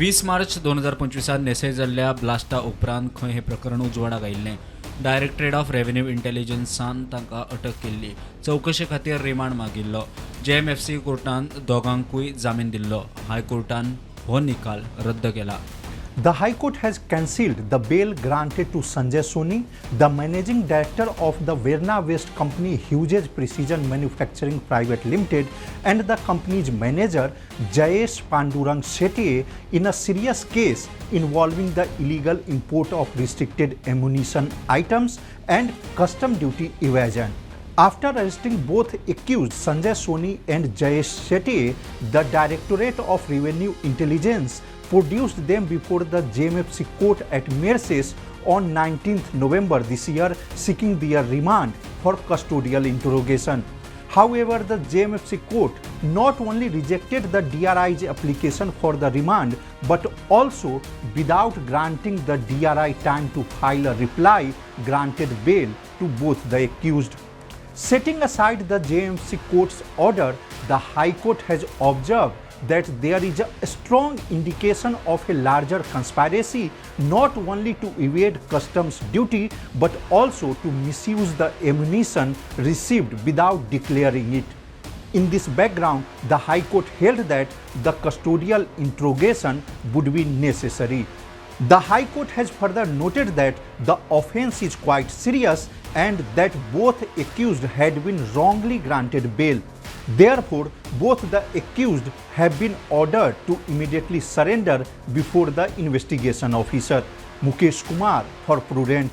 20 मार्च 2025 नेसे जाल्ल्या ब्लास्टा उपरांत खंय हे प्रकरण उजवाडाक आयिल्लें. डायरेक्टरेट ऑफ रेव्हेन्यू इंटेलिजन्सान तांकां अटक केल्ली. चवकशे खातीर रिमांड मागिल्लो. JMFC कोर्टान दोगांकूय जामीन दिल्लो. हायकोर्टान हो निकाल रद्द केला. The High Court has cancelled the bail granted to Sanjay Soni, the managing director of the Verna-based company Hugues Precision Manufacturing Pvt, and the company's manager Jayesh Pandurang Shetye in a serious case involving the illegal import of restricted ammunition items and custom duty evasion. After arresting both accused Sanjay Soni and Jayesh Shetye, the Directorate of Revenue Intelligence produced them before the JMFC Court at Merces on 19th November this year, seeking their remand for custodial interrogation. However, the JMFC Court not only rejected the DRI's application for the remand, but also, without granting the DRI time to file a reply, granted bail to both the accused. Setting aside the JMFC Court's order, the High Court has observed that there is a strong indication of a larger conspiracy not only to evade customs duty but also to misuse the ammunition received without declaring it. In this background, the High Court held that the custodial interrogation would be necessary. The High Court has further noted that the offence is quite serious and that both accused had been wrongly granted bail. Therefore, both the accused have been ordered to immediately surrender before the investigation officer. Mukesh Kumar for Prudent.